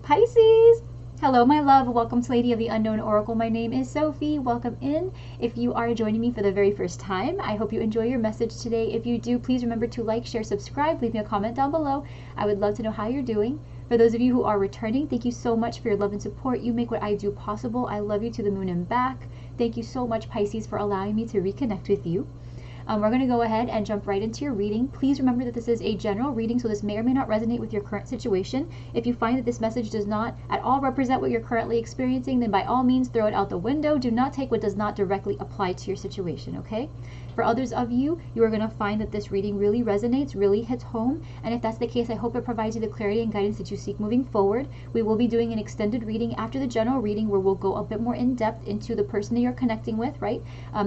Pisces! Hello, my love. Welcome to Lady of the Unknown Oracle. My name is Sophie. Welcome in. If you are joining me for the very first time, I hope you enjoy your message today. If you do, please remember to like, share, subscribe, leave me a comment down below. I would love to know how you're doing. For those of you who are returning, thank you so much for your love and support. You make what I do possible. I love you to the moon and back. Thank you so much, Pisces, for allowing me to reconnect with you. We're going to go ahead and jump right into your reading. Please remember that this is a general reading, so this may or may not resonate with your current situation. If you find that this message does not at all represent what you're currently experiencing, then by all means throw it out the window. Do not take what does not directly apply to your situation, okay? For others of you, you are going to find that this reading really resonates, really hits home, and if that's the case, I hope it provides you the clarity and guidance that you seek moving forward. We will be doing an extended reading after the general reading where we'll go a bit more in depth into the person that you're connecting with, right?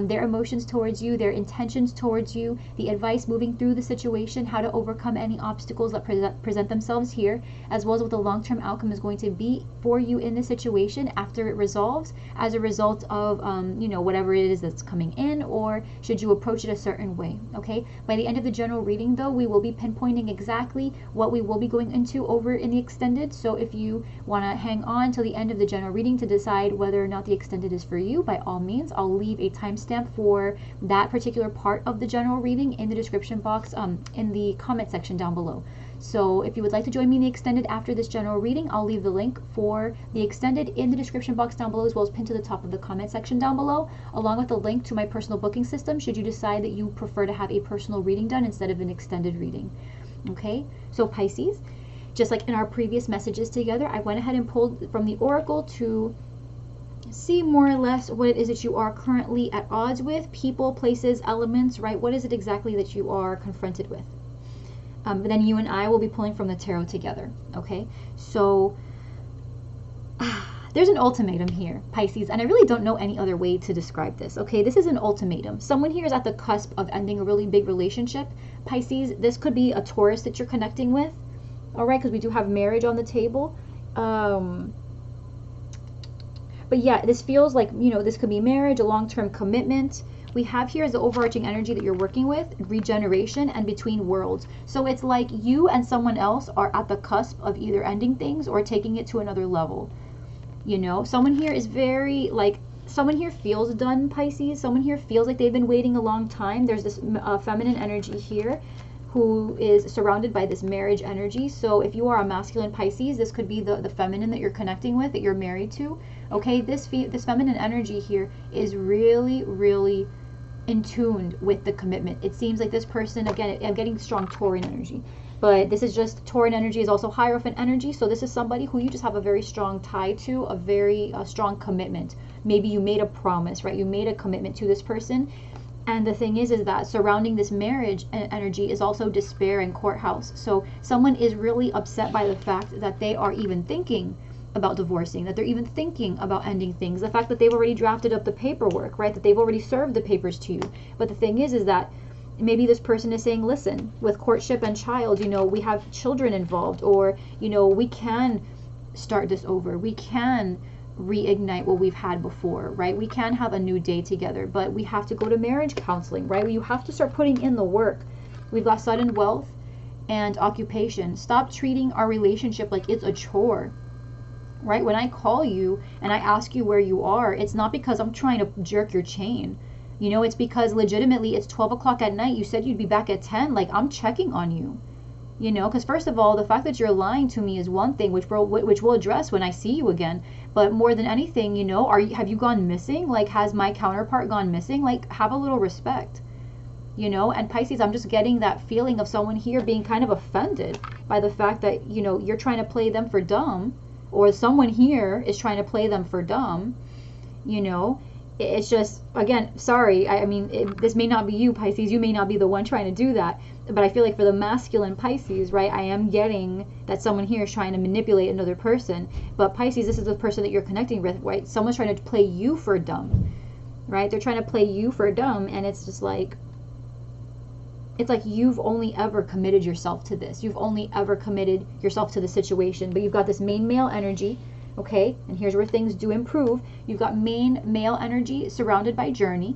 Their emotions towards you, their intentions towards you, the advice moving through the situation, how to overcome any obstacles that present themselves here, as well as what the long-term outcome is going to be for you in this situation after it resolves as a result of, whatever it is that's coming in, or should you approach it a certain way, okay? By the end of the general reading, though, we will be pinpointing exactly what we will be going into over in the extended. So if you want to hang on till the end of the general reading to decide whether or not the extended is for you, by all means, I'll leave a timestamp for that particular part of the general reading in the description box, in the comment section down below. So if you would like to join me in the extended after this general reading, I'll leave the link for the extended in the description box down below, as well as pinned to the top of the comment section down below, along with a link to my personal booking system should you decide that you prefer to have a personal reading done instead of an extended reading. Okay, so Pisces, just like in our previous messages together, I went ahead and pulled from the Oracle to see more or less what it is that you are currently at odds with, people, places, elements, right? What is it exactly that you are confronted with? But then you and I will be pulling from the tarot together, okay? So there's an ultimatum here, Pisces, and I really don't know any other way to describe this, okay? This is an ultimatum. Someone here is at the cusp of ending a really big relationship. Pisces, this could be a Taurus that you're connecting with, all right? Because we do have marriage on the table. But yeah, this feels like, this could be marriage, a long-term commitment. We have here is the overarching energy that you're working with, regeneration and between worlds. So it's like you and someone else are at the cusp of either ending things or taking it to another level. Someone here is very, someone here feels done, Pisces. Someone here feels like they've been waiting a long time. There's this feminine energy here who is surrounded by this marriage energy. So if you are a masculine Pisces, this could be the feminine that you're connecting with, that you're married to. Okay, this feminine energy here is really, really in tune with the commitment. It seems like this person, again, I'm getting strong Taurean energy, but this is just, Taurean energy is also Hierophant energy. So this is somebody who you just have a very strong tie to, a very strong commitment. Maybe you made a promise, right? You made a commitment to this person. And the thing is that surrounding this marriage energy is also despair and courthouse. So someone is really upset by the fact that they are even thinking about divorcing, that they're even thinking about ending things. The fact that they've already drafted up the paperwork, right? That they've already served the papers to you. But the thing is that maybe this person is saying, listen, with courtship and child, we have children involved, or, we can start this over. We can reignite what we've had before, right? We can have a new day together, but we have to go to marriage counseling, right? You have to start putting in the work. We've got sudden wealth and occupation. Stop treating our relationship like it's a chore, right? When I call you and I ask you where you are, it's not because I'm trying to jerk your chain. It's because legitimately it's 12 o'clock at night. You said you'd be back at 10. Like, I'm checking on you. Because first of all, the fact that you're lying to me is one thing, which we'll address when I see you again. But more than anything, have you gone missing? Like, has my counterpart gone missing? Like, have a little respect, And Pisces, I'm just getting that feeling of someone here being kind of offended by the fact that, you're trying to play them for dumb, or someone here is trying to play them for dumb. It's just, again, sorry, this may not be you, Pisces. You may not be the one trying to do that. But I feel like for the masculine Pisces, right, I am getting that someone here is trying to manipulate another person. But Pisces, this is the person that you're connecting with, right? Someone's trying to play you for dumb, right? They're trying to play you for dumb, and it's just like, it's like you've only ever committed yourself to this. You've only ever committed yourself to the situation. But you've got this main male energy, okay? And here's where things do improve. You've got main male energy surrounded by journey.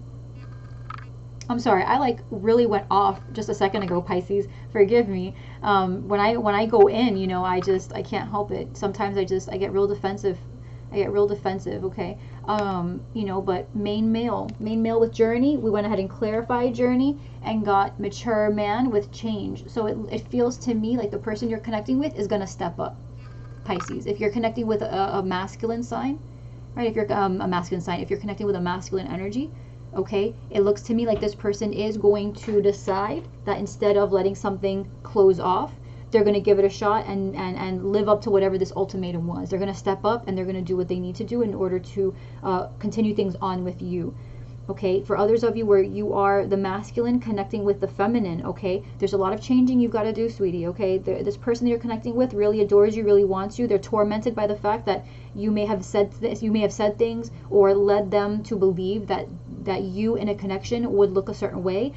I'm sorry, I like really went off just a second ago, Pisces. Forgive me. When I go in, you know, I can't help it. Sometimes I get real defensive. I get real defensive, okay? You know, but main male with journey, we went ahead and clarified journey and got mature man with change. So it feels to me like the person you're connecting with is going to step up, Pisces. If you're connecting with a masculine sign, right? If you're a masculine sign, if you're connecting with a masculine energy, okay, it looks to me like this person is going to decide that instead of letting something close off, they're going to give it a shot and live up to whatever this ultimatum was. They're going to step up and they're going to do what they need to do in order to continue things on with you. Okay, for others of you where you are the masculine connecting with the feminine, okay, there's a lot of changing you've got to do, sweetie, okay? This person that you're connecting with really adores you, really wants you. They're tormented by the fact that you may have said this, you may have said things or led them to believe that you in a connection would look a certain way,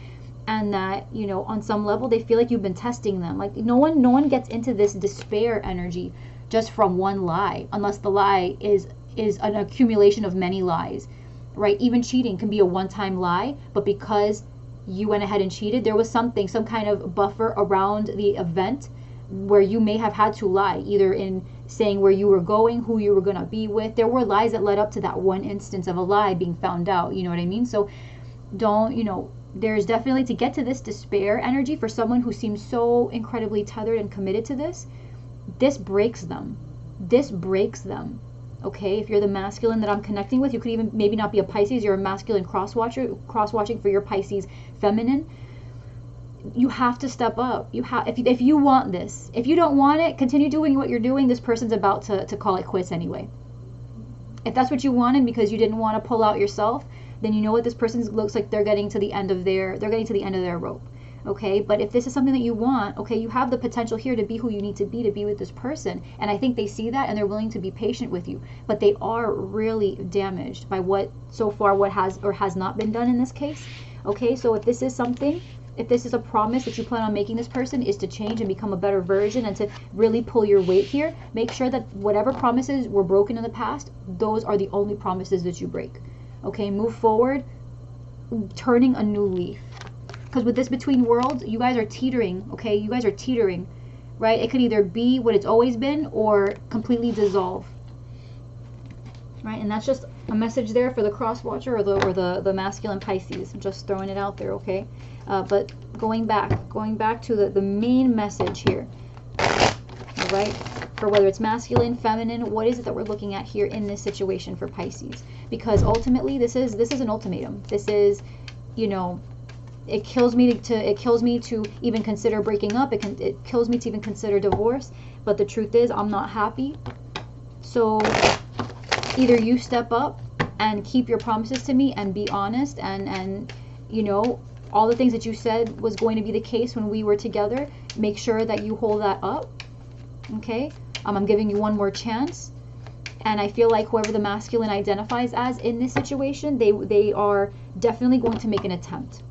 and that, you know, on some level they feel like you've been testing them. Like no one gets into this despair energy just from one lie, unless the lie is an accumulation of many lies. Right? Even cheating can be a one-time lie, but because you went ahead and cheated, there was some kind of buffer around the event where you may have had to lie, either in saying where you were going, who you were going to be with. There were lies that led up to that one instance of a lie being found out. You know what I mean? So don't, you know, there's definitely, to get to this despair energy for someone who seems so incredibly tethered and committed to this breaks them. This breaks them. Okay, if you're the masculine that I'm connecting with, you could even maybe not be a Pisces, you're a masculine cross-watching for your Pisces feminine. You have to step up. If you want this. If you don't want it, continue doing what you're doing. This person's about to call it quits anyway. If that's what you wanted because you didn't want to pull out yourself, then you know what, this person looks like they're getting to the end of their rope. Okay, but if this is something that you want, okay, you have the potential here to be who you need to be with this person. And I think they see that and they're willing to be patient with you. But they are really damaged by what has or has not been done in this case. Okay, so if this is a promise that you plan on making this person is to change and become a better version and to really pull your weight here, make sure that whatever promises were broken in the past, those are the only promises that you break. Okay, move forward, turning a new leaf. Because with this between worlds, you guys are teetering, okay? You guys are teetering, right? It could either be what it's always been or completely dissolve, right? And that's just a message there for the cross watcher or the masculine Pisces. I'm just throwing it out there, okay? But going back to the main message here, all right? For whether it's masculine, feminine, what is it that we're looking at here in this situation for Pisces? Because ultimately, this is an ultimatum. This is, you know, it kills me to even consider breaking up. It kills me to even consider divorce. But the truth is, I'm not happy. So either you step up and keep your promises to me and be honest and you know, all the things that you said was going to be the case when we were together, make sure that you hold that up. Okay? I'm giving you one more chance. And I feel like whoever the masculine identifies as in this situation, they are definitely going to make an attempt.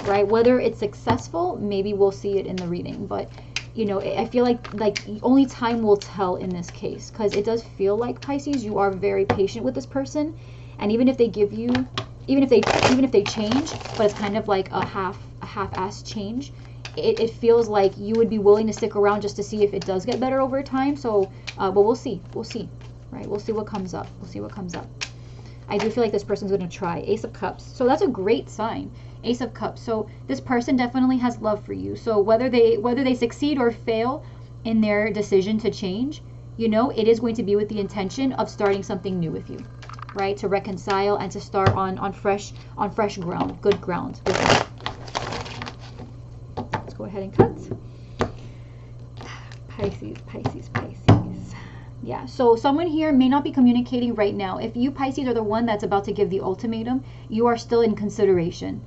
Right? Whether it's successful, maybe we'll see it in the reading. But, you know, I feel like only time will tell in this case. Because it does feel like, Pisces, you are very patient with this person. And even if they give you, even if they change, but it's kind of like a half-assed change, it feels like you would be willing to stick around just to see if it does get better over time. So, but we'll see. Right? We'll see what comes up. I do feel like this person's going to try. Ace of Cups. So that's a great sign. Ace of Cups. So this person definitely has love for you. So whether they succeed or fail in their decision to change, you know, it is going to be with the intention of starting something new with you, right? To reconcile and to start on fresh ground, good ground. Let's go ahead and cut. Pisces. Yeah, so someone here may not be communicating right now. If you, Pisces, are the one that's about to give the ultimatum, you are still in consideration.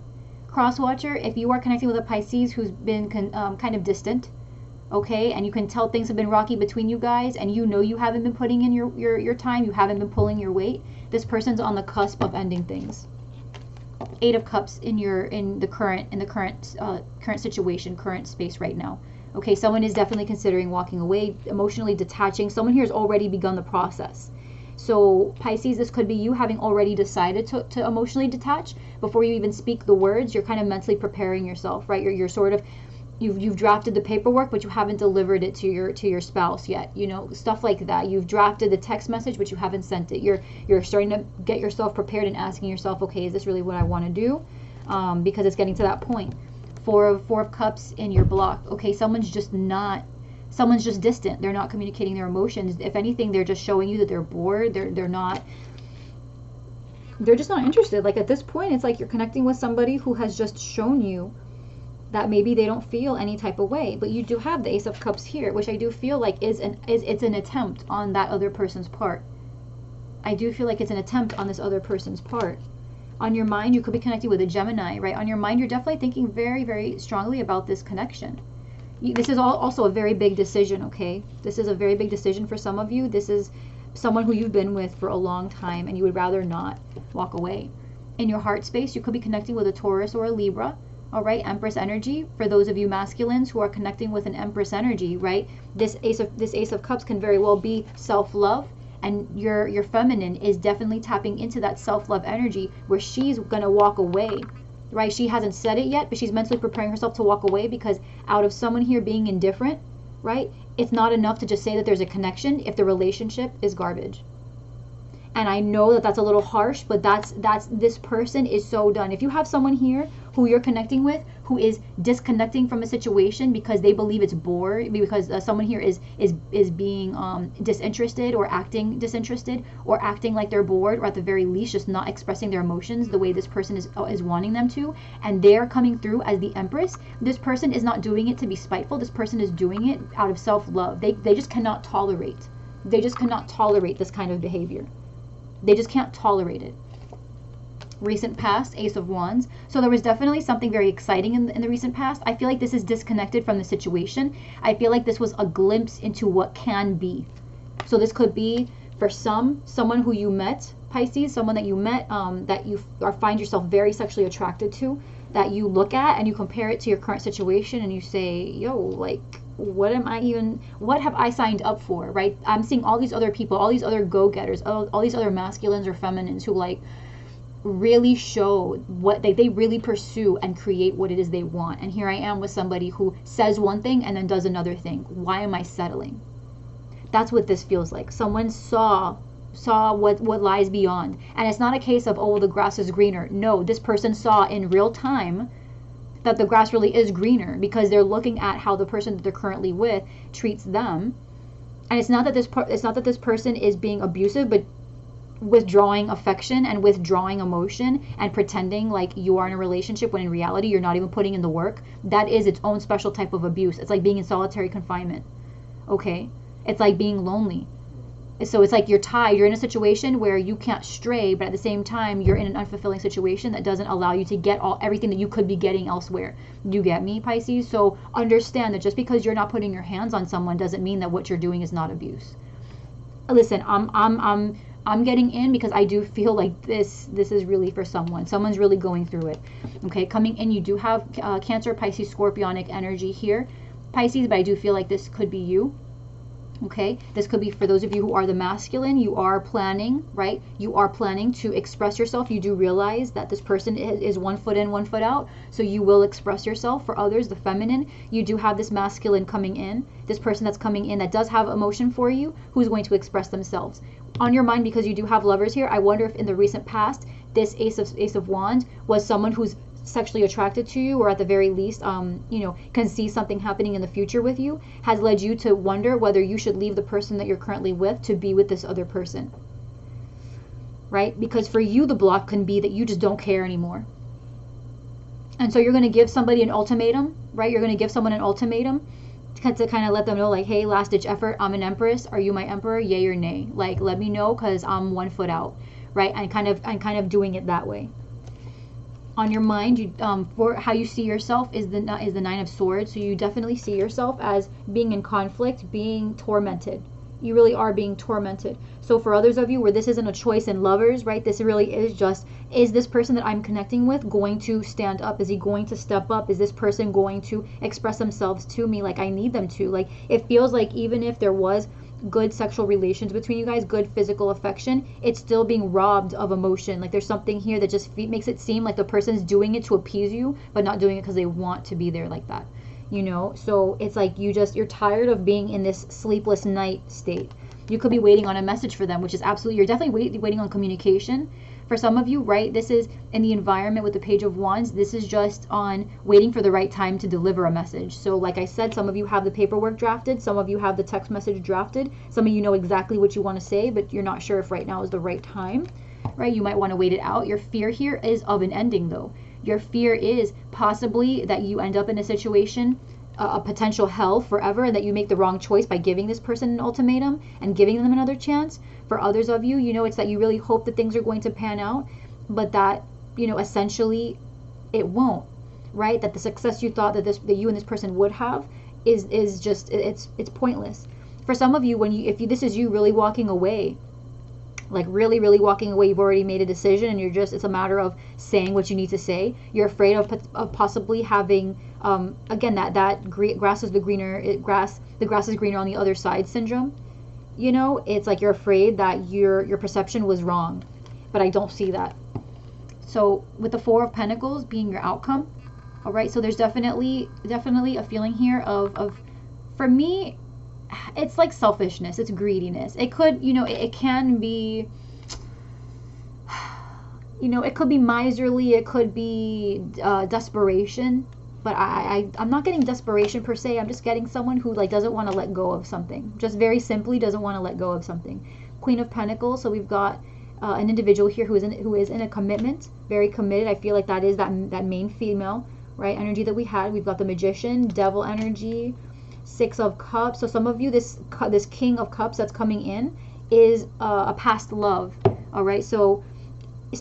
Crosswatcher, if you are connecting with a Pisces who's been kind of distant, okay, and you can tell things have been rocky between you guys, and you know you haven't been putting in your time, you haven't been pulling your weight, this person's on the cusp of ending things. Eight of Cups in the current situation, current space right now. Okay, someone is definitely considering walking away, emotionally detaching. Someone here has already begun the process. So Pisces, this could be you having already decided to emotionally detach. Before you even speak the words, you're kind of mentally preparing yourself, right? You're sort of, you've drafted the paperwork, but you haven't delivered it to your spouse yet, you know, stuff like that. You've drafted the text message, but you haven't sent it. You're starting to get yourself prepared and asking yourself, okay, is this really what I want to do? Because it's getting to that point. Four of Cups in your block. Okay, someone's just distant. They're not communicating their emotions. If anything, they're just showing you that they're bored. They're just not interested. Like, at this point, it's like you're connecting with somebody who has just shown you that maybe they don't feel any type of way. But you do have the Ace of Cups here, which I do feel like it's an attempt on that other person's part. I do feel like it's an attempt on this other person's part. On your mind, you could be connecting with a Gemini, right? On your mind, you're definitely thinking very, very strongly about this connection. This is also a very big decision, okay? This is a very big decision for some of you. This is someone who you've been with for a long time and you would rather not walk away. In your heart space, you could be connecting with a Taurus or a Libra, all right? Empress energy. For those of you masculines who are connecting with an Empress energy, right? This Ace of Cups can very well be self-love, and your feminine is definitely tapping into that self-love energy where she's gonna walk away, right? She hasn't said it yet, but she's mentally preparing herself to walk away, because out of someone here being indifferent, right, it's not enough to just say that there's a connection if the relationship is garbage. And I know that that's a little harsh, but this person is so done. If you have someone here who you're connecting with who is disconnecting from a situation because they believe it's bored, because someone here is being disinterested or acting disinterested or acting like they're bored, or at the very least just not expressing their emotions the way this person is wanting them to, and they're coming through as the Empress, this person is not doing it to be spiteful. This person is doing it out of self-love. They just cannot tolerate. They just cannot tolerate this kind of behavior. They just can't tolerate it. Recent past, Ace of Wands. So there was definitely something very exciting in the recent past. I feel like this is disconnected from the situation. I feel like this was a glimpse into what can be. So this could be, for someone who you met, Pisces, someone that you met, that you find yourself very sexually attracted to, that you look at and you compare it to your current situation and you say, yo, like, what have I signed up for, right? I'm seeing all these other people, all these other go-getters, all these other masculines or feminines who like really show what they really pursue and create what it is they want. And here I am with somebody who says one thing and then does another thing. Why am I settling? That's what this feels like. Someone saw what lies beyond. And it's not a case of, oh, the grass is greener. No, this person saw in real time that the grass really is greener, because they're looking at how the person that they're currently with treats them. And it's not that this person is being abusive, but withdrawing affection and withdrawing emotion and pretending like you are in a relationship when in reality you're not even putting in the work. That is its own special type of abuse. It's like being in solitary confinement. Okay? It's like being lonely. So it's like you're tied. You're in a situation where you can't stray, but at the same time, you're in an unfulfilling situation that doesn't allow you to get everything that you could be getting elsewhere. You get me, Pisces? So understand that just because you're not putting your hands on someone doesn't mean that what you're doing is not abuse. Listen, I'm getting in because I do feel like this is really for someone. Someone's really going through it. Okay, coming in, you do have Cancer, Pisces, Scorpionic energy here, Pisces, but I do feel like this could be you. Okay, this could be for those of you who are the masculine. You are planning, right? You are planning to express yourself. You do realize that this person is 1 foot in, 1 foot out. So you will express yourself. For others, the feminine, you do have this masculine coming in. This person that's coming in that does have emotion for you, who's going to express themselves. On your mind, because you do have lovers here, I wonder if in the recent past, this Ace of Wands was someone who's sexually attracted to you, or at the very least can see something happening in the future with you, has led you to wonder whether you should leave the person that you're currently with to be with this other person, right? Because for you, the block can be that you just don't care anymore, and so you're going to give somebody an ultimatum, right? You're going to give someone an ultimatum to kind of let them know, like, hey, last ditch effort, I'm an Empress, are you my Emperor, yay or nay? Like, let me know, because I'm 1 foot out, right? And kind of doing it that way. On your mind, you for how you see yourself is the 9 of Swords. So you definitely see yourself as being in conflict, being tormented. You really are being tormented. So for others of you where this isn't a choice in lovers, right? This really is just, is this person that I'm connecting with going to stand up? Is he going to step up? Is this person going to express themselves to me like I need them to? Like, it feels like even if there was good sexual relations between you guys, good physical affection, it's still being robbed of emotion. Like there's something here that just makes it seem like the person's doing it to appease you, but not doing it because they want to be there like that, you know? So it's like you're tired of being in this sleepless night state. You could be waiting on a message for them, which is absolutely, you're definitely waiting on communication. For some of you, right, this is in the environment with the Page of Wands, this is just on waiting for the right time to deliver a message. So like I said, some of you have the paperwork drafted, some of you have the text message drafted, some of you know exactly what you want to say, but you're not sure if right now is the right time, right? You might want to wait it out. Your fear here is of an ending though. Your fear is possibly that you end up in a situation, a potential hell forever, and that you make the wrong choice by giving this person an ultimatum and giving them another chance. For others of you, you know, it's that you really hope that things are going to pan out, but that, you know, essentially it won't, right? That the success you thought that you and this person would have is just, it's pointless. For some of you, if this is you really walking away, like really walking away, you've already made a decision and it's a matter of saying what you need to say. You're afraid of possibly having again that grass is greener on the other side syndrome. You know, it's like you're afraid that your perception was wrong, but I don't see that. So with the Four of Pentacles being your outcome, all right, so there's definitely a feeling here of for me, it's like selfishness, it's greediness. It could, you know, it can be, you know, it could be miserly, it could be desperation, but I'm not getting desperation per se. I'm just getting someone who like doesn't want to let go of something, just very simply doesn't want to let go of something. Queen of Pentacles, so we've got an individual here who is in a commitment, very committed. I feel like that is that main female, right, energy that we had. We've got the Magician, Devil energy, Six of Cups. So some of you, this King of Cups that's coming in is a past love, all right? So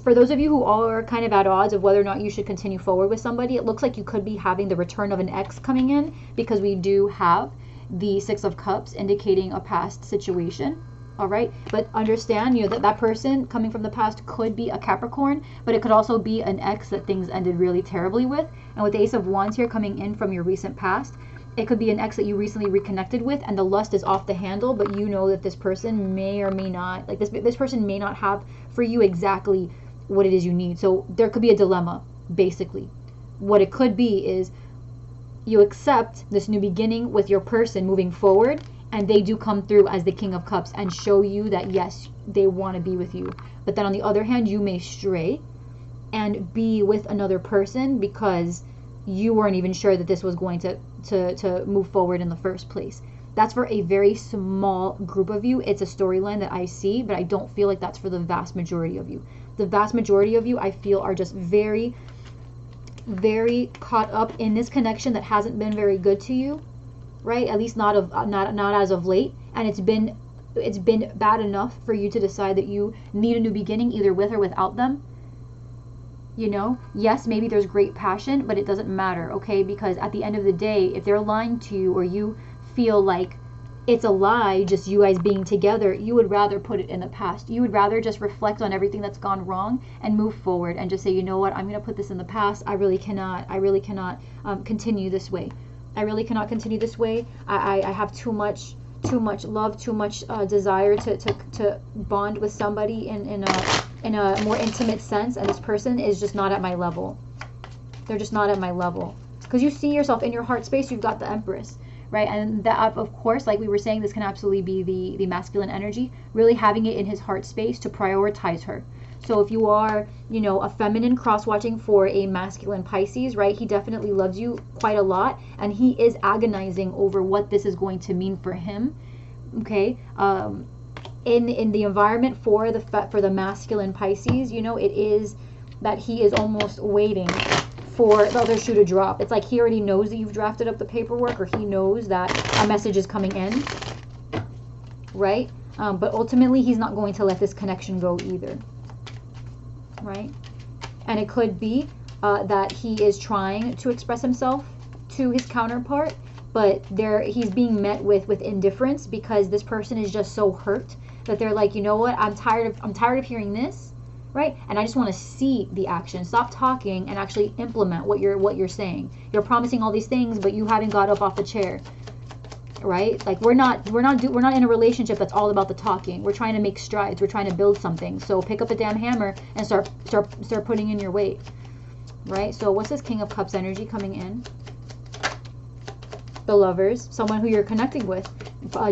for those of you who are kind of at odds of whether or not you should continue forward with somebody, it looks like you could be having the return of an ex coming in, because we do have the Six of Cups indicating a past situation, all right? But understand, you know, that person coming from the past could be a Capricorn, but it could also be an ex that things ended really terribly with. And with the Ace of Wands here coming in from your recent past, it could be an ex that you recently reconnected with, and the lust is off the handle, but you know that this person may or may not, like this person may not have for you exactly what it is you need. So there could be a dilemma, basically. What it could be is you accept this new beginning with your person moving forward, and they do come through as the King of Cups and show you that yes, they want to be with you. But then on the other hand, you may stray and be with another person because you weren't even sure that this was going to move forward in the first place. That's for a very small group of you. It's a storyline that I see, but I don't feel like that's for the vast majority of you. The vast majority of you, I feel, are just very, very caught up in this connection that hasn't been very good to you, right? At least not as of late. And it's been bad enough for you to decide that you need a new beginning, either with or without them. You know, yes, maybe there's great passion, but it doesn't matter, okay? Because at the end of the day, if they're lying to you, or you feel like it's a lie, just you guys being together, you would rather put it in the past. You would rather just reflect on everything that's gone wrong and move forward and just say, you know what, I'm going to put this in the past. I really cannot continue this way. I really cannot continue this way. I have too much love, too much desire to bond with somebody in a more intimate sense, and this person is just not at my level. They're just not at my level. Because you see yourself in your heart space, you've got the Empress, right? And that, of course, like we were saying, this can absolutely be the masculine energy, really having it in his heart space to prioritize her. So if you are, you know, a feminine cross-watching for a masculine Pisces, right, he definitely loves you quite a lot, and he is agonizing over what this is going to mean for him, okay? In the environment for the masculine Pisces, you know, it is that he is almost waiting for the other shoe to drop. It's like he already knows that you've drafted up the paperwork, or he knows that a message is coming in, right? But ultimately, he's not going to let this connection go either, right? And it could be that he is trying to express himself to his counterpart, but he's being met with indifference, because this person is just so hurt that they're like, you know what, I'm tired of hearing this, right? And I just want to see the action. Stop talking and actually implement what you're saying. You're promising all these things, but you haven't got up off the chair, right? Like we're not in a relationship that's all about the talking. We're trying to make strides. We're trying to build something. So pick up a damn hammer and start putting in your weight, right? So what's this King of Cups energy coming in? The Lovers, someone who you're connecting with.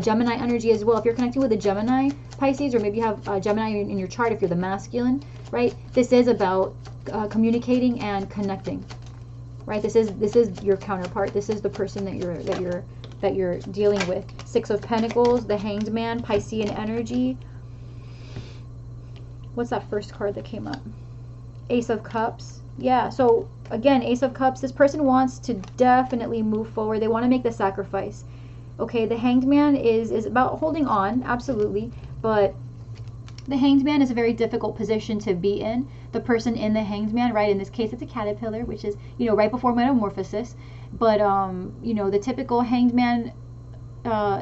Gemini energy as well. If you're connecting with a Gemini, Pisces, or maybe you have Gemini in your chart if you're the masculine, right? This is about communicating and connecting, right? This is your counterpart. This is the person that you're dealing with. Six of Pentacles, the Hanged Man, Piscean energy. What's that first card that came up? Ace of Cups. Yeah, so again, Ace of Cups, this person wants to definitely move forward. They want to make the sacrifice. Okay, the Hanged Man is about holding on, absolutely, but the Hanged Man is a very difficult position to be in. The person in the Hanged Man, right, in this case it's a caterpillar, which is, you know, right before metamorphosis, but you know, the typical Hanged Man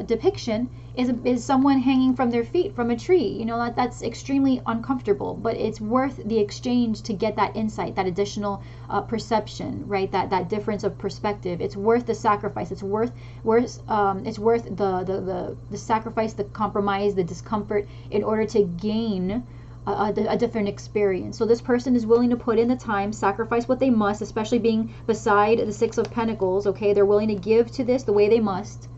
depiction is someone hanging from their feet from a tree. You know, that's extremely uncomfortable, but it's worth the exchange to get that insight, that additional perception, right? That difference of perspective. It's worth the sacrifice. It's worth the sacrifice, the compromise, the discomfort in order to gain a different experience. So this person is willing to put in the time, sacrifice what they must, especially being beside the Six of Pentacles. Okay, they're willing to give to this the way they must.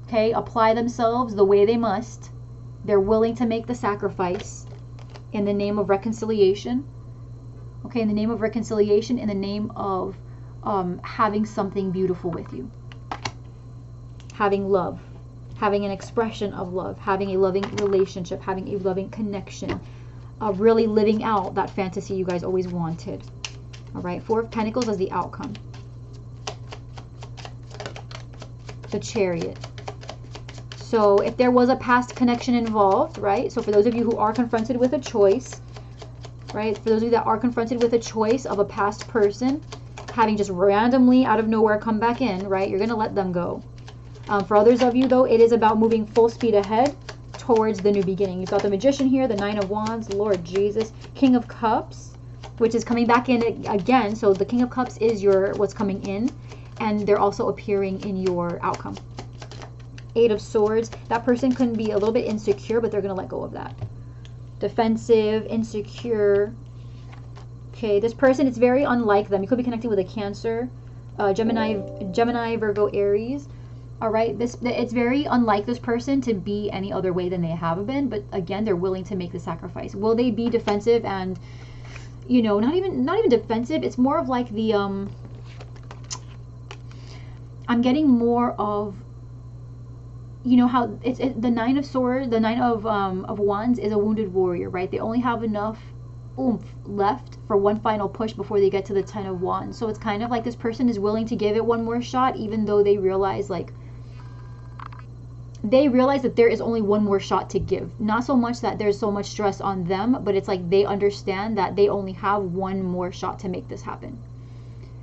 Okay, apply themselves the way they must. They're willing to make the sacrifice in the name of reconciliation. Okay, in the name of reconciliation, in the name of having something beautiful with you. Having love. Having an expression of love. Having a loving relationship. Having a loving connection. Really living out that fantasy you guys always wanted. Alright, Four of Pentacles as the outcome. The Chariot. So if there was a past connection involved, right? So for those of you who are confronted with a choice, right? For those of you that are confronted with a choice of a past person, having just randomly out of nowhere come back in, right? You're going to let them go. For others of you, though, it is about moving full speed ahead towards the new beginning. You've got the Magician here, the Nine of Wands, Lord Jesus, King of Cups, which is coming back in again. So the King of Cups is what's coming in, and they're also appearing in your outcome. Eight of Swords. That person can be a little bit insecure, but they're going to let go of that. Defensive, insecure. Okay, this person, it's very unlike them. You could be connecting with a Cancer, Gemini, Virgo, Aries. All right, it's very unlike this person to be any other way than they have been. But again, they're willing to make the sacrifice. Will they be defensive and, you know, not even defensive? It's more of like the I'm getting more of, you know how it's the Nine of Swords, the Nine of Wands is a wounded warrior, right? They only have enough oomph left for one final push before they get to the Ten of Wands. So it's kind of like this person is willing to give it one more shot, even though they realize that there is only one more shot to give. Not so much that there's so much stress on them, but it's like they understand that they only have one more shot to make this happen.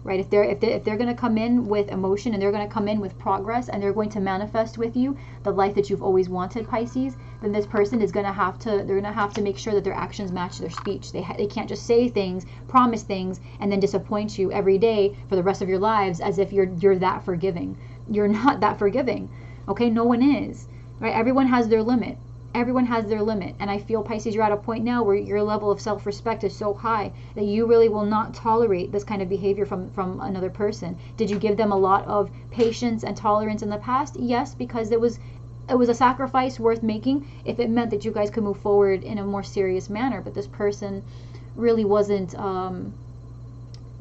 Right? If they're going to come in with emotion, and they're going to come in with progress, and they're going to manifest with you the life that you've always wanted, Pisces, then this person is going to have to make sure that their actions match their speech. They can't just say things, promise things, and then disappoint you every day for the rest of your lives as if you're that forgiving. You're not that forgiving. Okay? No one is. Right? Everyone has their limit. Everyone has their limit, and I feel, Pisces, you're at a point now where your level of self-respect is so high that you really will not tolerate this kind of behavior from another person. Did you give them a lot of patience and tolerance in the past? Yes, because it was a sacrifice worth making if it meant that you guys could move forward in a more serious manner. But this person really wasn't,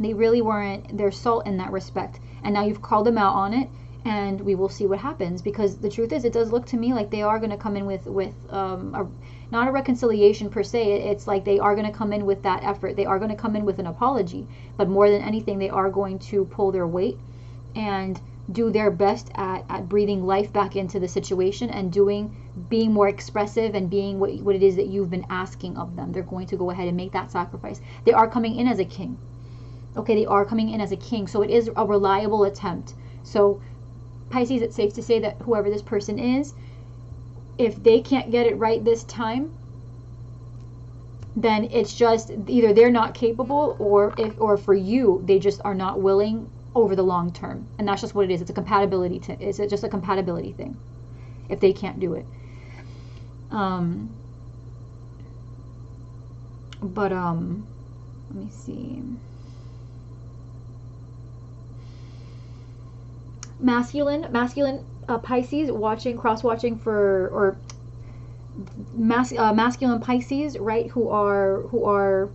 they really weren't their salt in that respect, and now you've called them out on it. And we will see what happens, because the truth is, it does look to me like they are going to come in with not a reconciliation per se. It's like they are going to come in with that effort. They are going to come in with an apology, but more than anything, they are going to pull their weight and do their best at breathing life back into the situation and being more expressive and being what it is that you've been asking of them. They're going to go ahead and make that sacrifice. They are coming in as a king. Okay, they are coming in as a king, so it is a reliable attempt. So Pisces, it's safe to say that whoever this person is, if they can't get it right this time, then it's just either they're not capable, or for you, they just are not willing over the long term. And that's just what it is. It's a compatibility it's just a compatibility thing if they can't do it. But let me see. Masculine Pisces cross watching for, or masculine Pisces, right, who are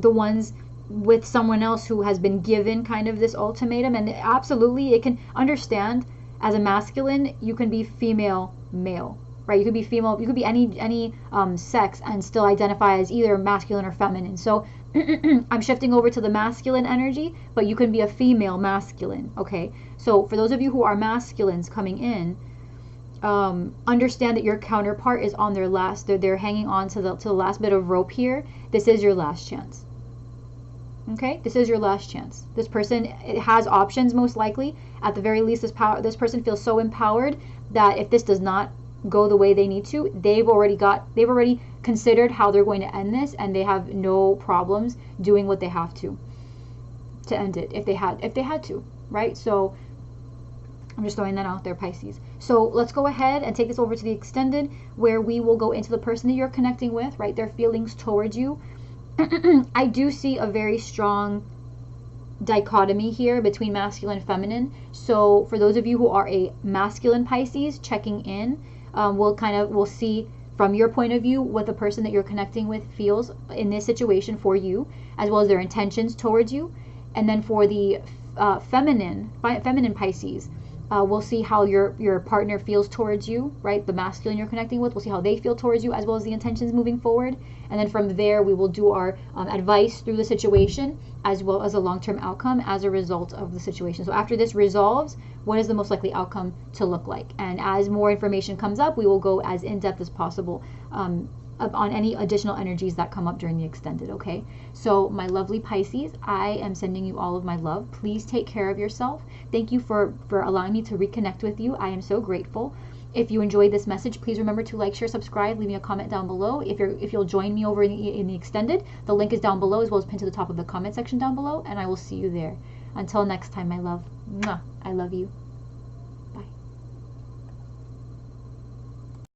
the ones with someone else who has been given kind of this ultimatum. And absolutely, it can understand, as a masculine, you can be female, male, right? You could be female, you could be any sex and still identify as either masculine or feminine. So I'm shifting over to the masculine energy, but you can be a female masculine, okay? So for those of you who are masculines coming in, understand that your counterpart is on their last, they're hanging on to the last bit of rope here. This is your last chance. Okay, this is your last chance. This person has options, most likely. At the very least, this person feels so empowered that if this does not go the way they need to, they've already considered how they're going to end this, and they have no problems doing what they have to end it if they had to, right? So I'm just throwing that out there, Pisces. So let's go ahead and take this over to the extended, where we will go into the person that you're connecting with, right? Their feelings towards you. I do see a very strong dichotomy here between masculine and feminine. So for those of you who are a masculine Pisces checking in, we'll see from your point of view what the person that you're connecting with feels in this situation for you, as well as their intentions towards you. And then for the feminine Pisces, we'll see how your partner feels towards you, right? The masculine you're connecting with, we'll see how they feel towards you, as well as the intentions moving forward. And then from there, we will do our advice through the situation, as well as a long-term outcome as a result of the situation. So after this resolves, what is the most likely outcome to look like? And as more information comes up, we will go as in-depth as possible on any additional energies that come up during the extended, okay? So my lovely Pisces, I am sending you all of my love. Please take care of yourself. Thank you for allowing me to reconnect with you. I am so grateful. If you enjoyed this message, please remember to like, share, subscribe, leave me a comment down below. If you'll join me over in the extended, the link is down below, as well as pinned to the top of the comment section down below, and I will see you there. Until next time, my love. Mwah. I love you.